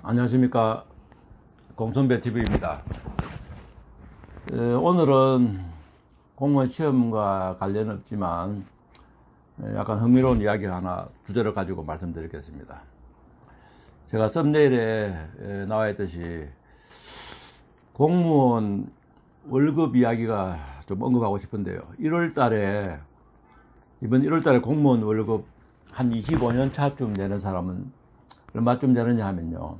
안녕하십니까, 공선배TV입니다. 오늘은 공무원 시험과 관련 없지만 약간 흥미로운 이야기 하나 주제를 가지고 말씀드리겠습니다. 제가 썸네일에 나와 있듯이 공무원 월급 이야기가 좀 언급하고 싶은데요. 이번 1월달에 공무원 월급 한 25년 차쯤 내는 사람은 얼마쯤 내느냐 하면요,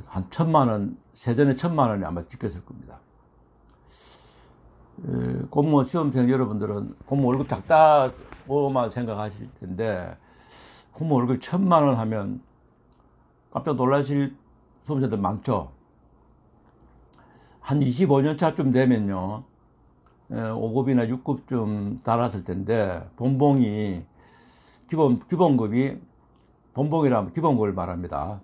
한 1,000만원, 세전에 1,000만원이 아마 찍혔을 겁니다. 공무원 시험생 여러분들은 공무원 월급 작다고만 생각하실 텐데, 공무원 월급 1,000만원 하면 깜짝 놀라실 수험생들 많죠. 한 25년 차쯤 되면요, 5급이나 6급쯤 달았을 텐데, 기본급이, 본봉이라면 기본급을 말합니다.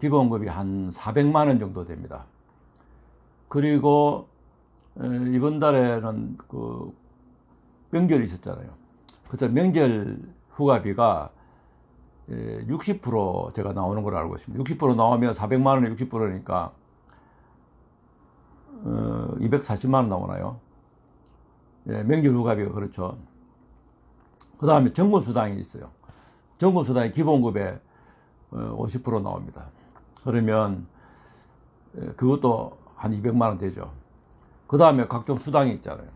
기본급이 한 400만원 정도 됩니다. 그리고 이번 달에는 그 명절이 있었잖아요. 그래서 명절 후가비가 60% 제가 나오는 걸 알고 있습니다. 60% 나오면 400만원에 60%니까 240만원 나오나요? 명절 후가비가 그렇죠. 그 다음에 정군수당이 있어요. 정군수당이 기본급에 50% 나옵니다. 그러면 그것도 한 200만원 되죠. 그 다음에 각종 수당이 있잖아요.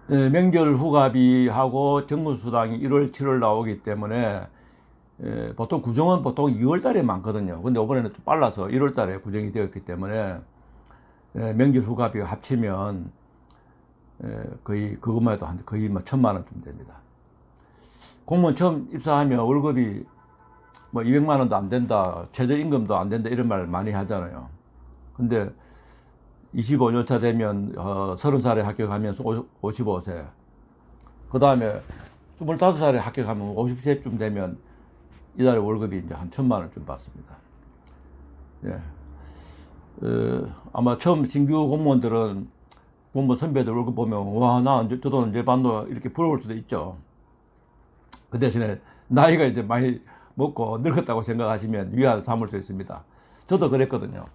명절 후가비하고 정군수당이 1월, 7월 나오기 때문에 보통 구정은 보통 2월달에 많거든요. 근데 이번에는 좀 빨라서 1월달에 구정이 되었기 때문에 명절 후가비가 합치면 거의 그것만 해도 거의 1,000만원쯤 됩니다. 공무원 처음 입사하면 월급이 200만원도 안 된다, 최저임금도 안 된다, 이런 말 많이 하잖아요. 근데 25년 차 되면 30살에 합격하면 55세, 그 다음에 25살에 합격하면 50세쯤 되면 이달에 월급이 이제 한 1,000만원쯤 받습니다. 예. 아마 처음 신규 공무원들은 공무원 선배들 월급 보면, 와, 저 돈 언제 받노? 이렇게 부러울 수도 있죠. 그 대신에 나이가 이제 많이 먹고 늙었다고 생각하시면 위안 삼을 수 있습니다. 저도 그랬거든요.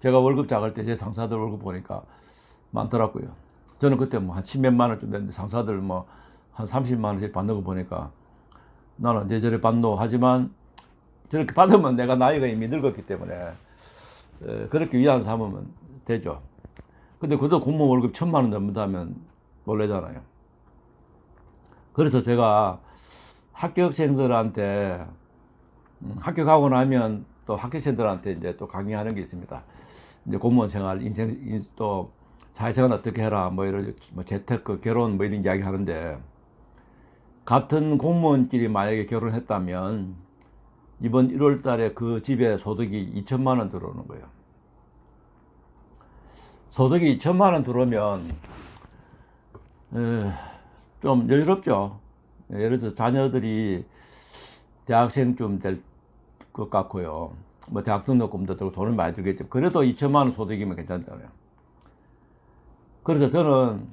제가 월급 작을 때 제 상사들 월급 보니까 많더라고요. 저는 그때 한 10몇만원쯤 됐는데 상사들 한 30만원씩 받는 거 보니까 나는 이제 받노 하지만, 저렇게 받으면 내가 나이가 이미 늙었기 때문에 그렇게 위안 삼으면 되죠. 근데 그도 공무원 월급 1,000만원 넘는다면 놀라잖아요. 그래서 제가 합격생들한테, 합격하고 나면 또 합격생들한테 이제 또 강의하는 게 있습니다. 이제 공무원 생활, 인생, 또 사회생활 어떻게 해라, 이런, 재테크, 결혼, 이런 이야기 하는데, 같은 공무원끼리 만약에 결혼했다면, 이번 1월 달에 그 집에 소득이 2,000만원 들어오는 거예요. 소득이 2,000만원 들어오면, 좀 여유롭죠. 예를 들어서 자녀들이 대학생쯤 될 것 같고요. 대학 등록금도 들고 돈을 많이 들겠죠. 그래도 2,000만원 소득이면 괜찮잖아요. 그래서 저는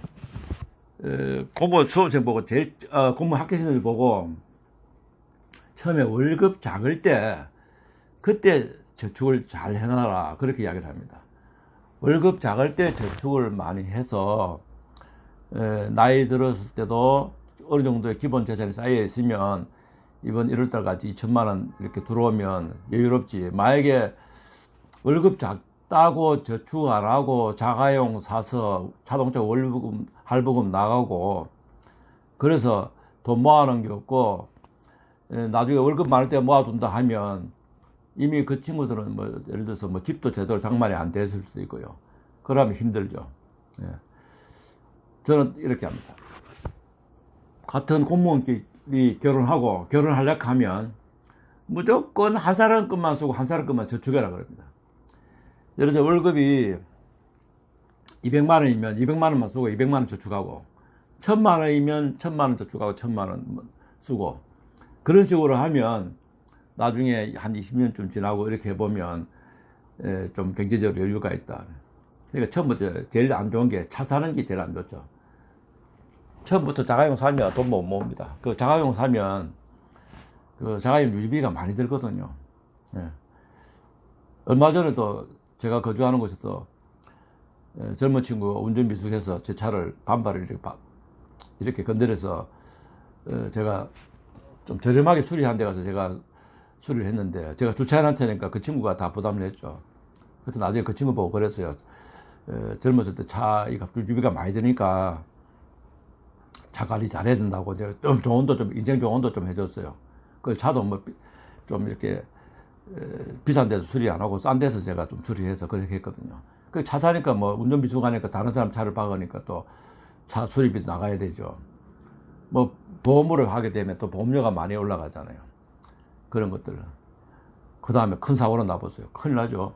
공무원 수험생 보고 공무원 합격생들 보고 처음에 월급 작을 때 그때 저축을 잘 해놔라, 그렇게 이야기를 합니다. 월급 작을 때 저축을 많이 해서 나이 들었을 때도 어느 정도의 기본 재산이 쌓여 있으면 이번 1월달까지 2,000만원 이렇게 들어오면 여유롭지. 만약에 월급 작다고 저축 안 하고 자가용 사서 자동차 월부금, 할부금 나가고 그래서 돈 모아놓은 게 없고 나중에 월급 많을 때 모아둔다 하면 이미 그 친구들은 예를 들어서 집도 제대로 장만이 안 됐을 수도 있고요. 그러면 힘들죠. 예. 저는 이렇게 합니다. 같은 공무원끼리 결혼하려고 하면 무조건 한 사람 것만 쓰고 한 사람 것만 저축해라 그럽니다. 예를 들어서 월급이 200만원이면 200만원만 쓰고 200만원 저축하고, 1,000만원이면 1,000만원 저축하고 1,000만원 쓰고, 그런 식으로 하면 나중에 한 20년쯤 지나고 이렇게 해보면 좀 경제적으로 여유가 있다. 그러니까 처음부터 제일 안 좋은 게 차 사는 게 제일 안 좋죠. 처음부터 자가용 사면 돈 못 모읍니다. 그 자가용 사면 그 자가용 유지비가 많이 들거든요. 예. 얼마 전에도 제가 거주하는 곳에서 젊은 친구가 운전 미숙해서 제 차를 반발을 이렇게 건드려서 제가 좀 저렴하게 수리한 데 가서 제가 수리를 했는데 제가 주차해놓은 테니까 그 친구가 다 부담을 했죠. 그래서 나중에 그 친구 보고 그랬어요. 젊었을 때 차 유지비가 많이 드니까 차 관리 잘해야 된다고 제가 좀 조언도 좀 인생 조언도 좀 해줬어요. 그 차도 뭐 좀 이렇게 비싼 데서 수리 안 하고 싼 데서 제가 좀 수리해서 그렇게 했거든요. 그 차 사니까 뭐 운전 미숙하니까 다른 사람 차를 박으니까 또 차 수리비 나가야 되죠. 뭐 보험으로 하게 되면 또 보험료가 많이 올라가잖아요. 그런 것들. 그 다음에 큰 사고로 나보세요. 큰일 나죠.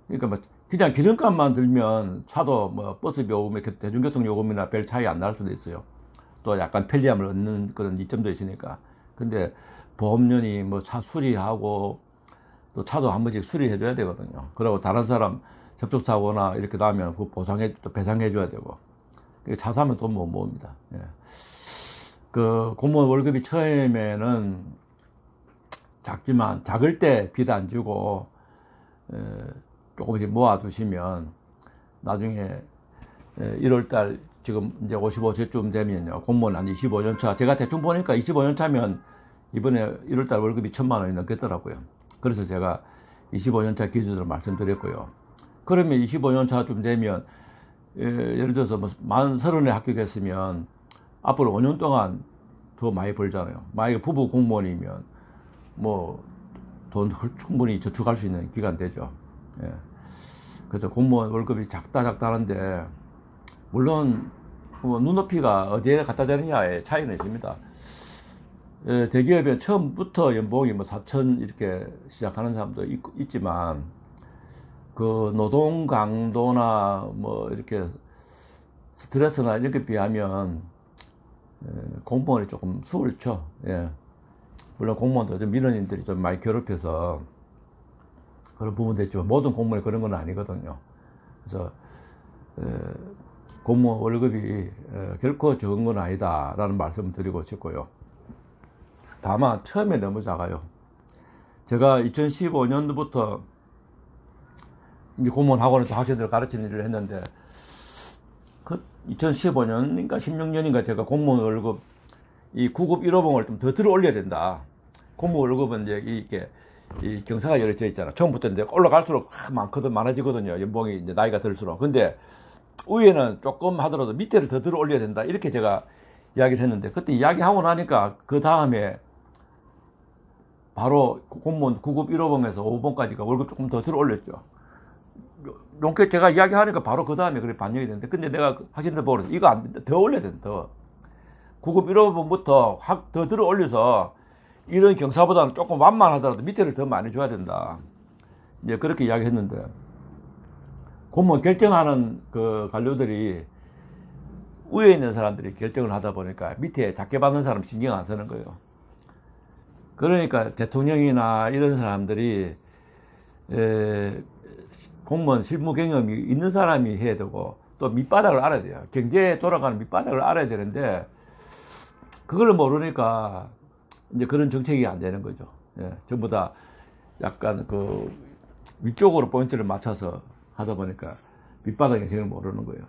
그러니까 뭐 그냥 기름값만 들면 차도 뭐 버스 요금, 대중교통 요금이나 별 차이 안 날 수도 있어요. 또 약간 편리함을 얻는 그런 이점도 있으니까. 근데 보험료니 뭐 차 수리하고 또 차도 한 번씩 수리해 줘야 되거든요. 그리고 다른 사람 접촉사고나 이렇게 나면 그 또 배상해 줘야 되고. 차 사면 돈 못 모읍니다. 예. 그 공무원 월급이 처음에는 작지만 작을 때 빚 안 주고 조금씩 모아두시면 나중에 1월달 지금 이제 55세쯤 되면요 공무원 한 25년 차 제가 대충 보니까 25년 차면 이번에 1월달 월급이 1,000만 원이 넘겠더라고요. 그래서 제가 25년 차 기준으로 말씀드렸고요. 그러면 25년 차쯤 되면 예를 들어서 뭐 만 30에 합격했으면 앞으로 5년 동안 더 많이 벌잖아요. 만약에 부부 공무원이면 뭐 돈 충분히 저축할 수 있는 기간 되죠. 예. 그래서 공무원 월급이 작다 하는데 물론 뭐 눈높이가 어디에 갖다 대느냐에 차이는 있습니다. 대기업에 처음부터 연봉이 뭐 4천 이렇게 시작하는 사람도 있지만 그 노동 강도나 뭐 이렇게 스트레스나 이렇게 비하면 공무원이 조금 수월죠. 예. 물론 공무원도 좀 민원인들이 좀 많이 괴롭혀서 그런 부분도 있지만 모든 공무원이 그런 건 아니거든요. 그래서 공무원 월급이 결코 적은 건 아니다라는 말씀을 드리고 싶고요. 다만 처음에 너무 작아요. 제가 2015년도부터 이제 공무원 학원에서 학생들 가르치는 일을 했는데 그 2015년인가 16년인가 제가 공무원 월급 이 9급 1호봉을 좀 더 들어 올려야 된다. 공무원 월급은 이제 이렇게 이 경사가 열려져 있잖아. 처음부터 이제 올라갈수록 많아지거든요. 연봉이 이제 나이가 들수록. 근데 위에는 조금 하더라도 밑에를 더 들어 올려야 된다. 이렇게 제가 이야기를 했는데 그때 이야기하고 나니까 그 다음에 바로 공무원 9급 1호봉에서 5호봉까지가 월급 조금 더 들어 올렸죠. 이렇게 제가 이야기하니까 바로 그 다음에 그래 반영이 되는데 근데 내가 학생들 보고 이거 더 올려야 된다. 더. 9급 1호봉부터 확 더 들어 올려서 이런 경사보다는 조금 완만하더라도 밑에를 더 많이 줘야 된다. 이제 그렇게 이야기했는데 공무원 결정하는 그 관료들이 위에 있는 사람들이 결정을 하다 보니까 밑에 작게 받는 사람 신경 안 쓰는 거예요. 그러니까 대통령이나 이런 사람들이 공무원 실무 경험이 있는 사람이 해야 되고 또 밑바닥을 알아야 돼요. 경제에 돌아가는 밑바닥을 알아야 되는데 그걸 모르니까 이제 그런 정책이 안 되는 거죠. 예, 전부 다 약간 그 위쪽으로 포인트를 맞춰서 하다 보니까 밑바닥 정책을 모르는 거예요.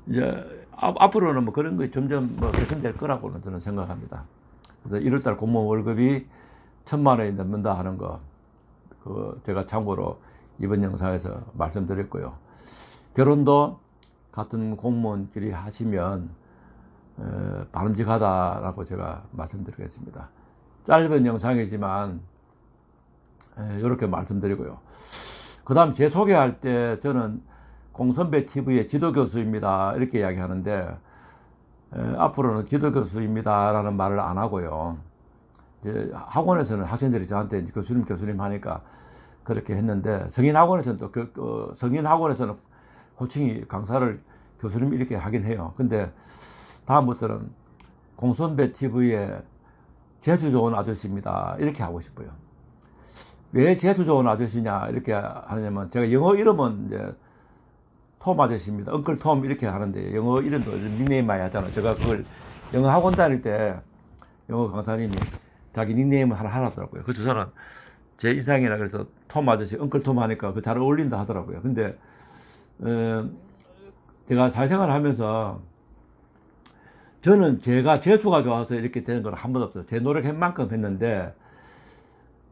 이제 앞으로는 뭐 그런 거 점점 뭐 개선될 거라고는 저는 생각합니다. 그래서 1월달 공무원 월급이 1,000만 원이 넘는다 하는 거, 그 제가 참고로 이번 영상에서 말씀드렸고요. 결혼도 같은 공무원끼리 하시면 바람직하다라고 제가 말씀드리겠습니다. 짧은 영상이지만 이렇게 말씀드리고요. 그 다음 제 소개할 때 저는 공선배 TV의 지도교수입니다 이렇게 이야기하는데 앞으로는 지도교수입니다 라는 말을 안 하고요. 이제 학원에서는 학생들이 저한테 교수님 하니까 그렇게 했는데 성인학원에서는 또 성인학원에서는 호칭이 강사를 교수님 이렇게 하긴 해요. 근데 다음부터는 공선배 TV의 재주 좋은 아저씨입니다 이렇게 하고 싶어요. 왜 재주 좋은 아저씨냐 이렇게 하냐면 제가 영어 이름은 이제 톰 아저씨입니다. 엉클 톰 이렇게 하는데 영어 이름도 닉네임 많이 하잖아요. 제가 그걸 영어 학원 다닐 때 영어 강사님이 자기 닉네임을 하나 하더라고요. 그래서 저는 제 인상이라 그래서 톰 아저씨, 은클 톰 하니까 그 잘 어울린다 하더라고요. 근데, 제가 사회생활을 하면서 저는 제가 재수가 좋아서 이렇게 되는 건 한 번도 없어요. 제 노력한 만큼 했는데,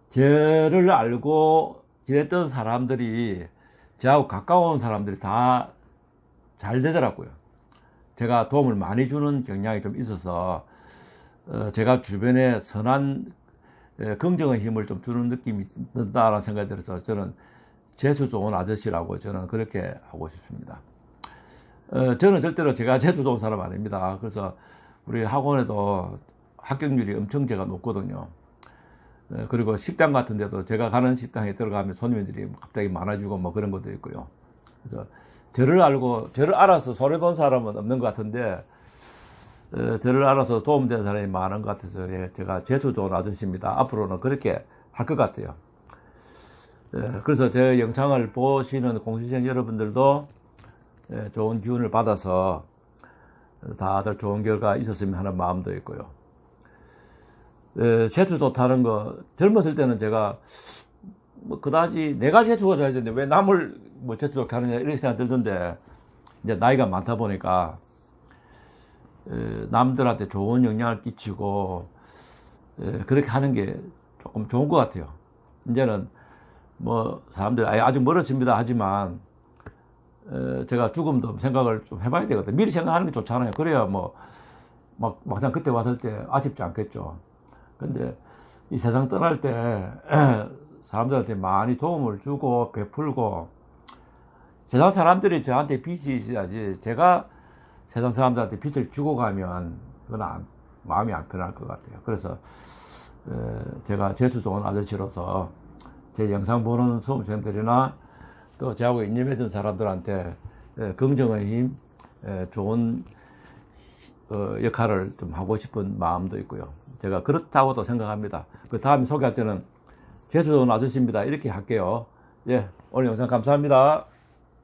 저를 알고 지냈던 사람들이, 저하고 가까운 사람들이 다 잘 되더라고요. 제가 도움을 많이 주는 경향이 좀 있어서, 제가 주변에 선한, 긍정의 힘을 좀 주는 느낌이 든다라는 생각이 들어서 저는 재수 좋은 아저씨라고 저는 그렇게 하고 싶습니다. 저는 절대로 제가 재수 좋은 사람 아닙니다. 그래서 우리 학원에도 합격률이 엄청 제가 높거든요. 그리고 식당 같은 데도 제가 가는 식당에 들어가면 손님들이 갑자기 많아지고 뭐 그런 것도 있고요. 그래서 저를 알아서 손해본 사람은 없는 것 같은데, 저를 알아서 도움되는 사람이 많은 것 같아서, 제가 재수 좋은 아저씨입니다. 앞으로는 그렇게 할 것 같아요. 그래서 제 영상을 보시는 공시생 여러분들도 좋은 기운을 받아서 다들 좋은 결과 있었으면 하는 마음도 있고요. 재수 좋다는 거, 젊었을 때는 제가, 뭐, 그다지 내가 재수가 좋아야 되는데 왜 남을 뭐 재수 좋게 하느냐, 이렇게 생각 들던데, 이제 나이가 많다 보니까, 남들한테 좋은 영향을 끼치고, 그렇게 하는 게 조금 좋은 것 같아요. 이제는 뭐, 사람들이 아직 멀었습니다 하지만, 제가 죽음도 생각을 좀 해봐야 되거든요. 미리 생각하는 게 좋잖아요. 그래야 뭐, 막상 그때 왔을 때 아쉽지 않겠죠. 근데 이 세상 떠날 때 사람들한테 많이 도움을 주고 베풀고, 세상 사람들이 저한테 빚이 있어야지 제가 세상 사람들한테 빚을 주고 가면 그건 마음이 안 편할 것 같아요. 그래서 제가 재수 좋은 아저씨로서 제 영상 보는 수험생들이나 또 저하고 인연했던 사람들한테 긍정의 힘, 좋은 역할을 좀 하고 싶은 마음도 있고요. 제가 그렇다고도 생각합니다. 그 다음에 소개할 때는 재수 좋은 아저씨입니다. 이렇게 할게요. 예, 오늘 영상 감사합니다.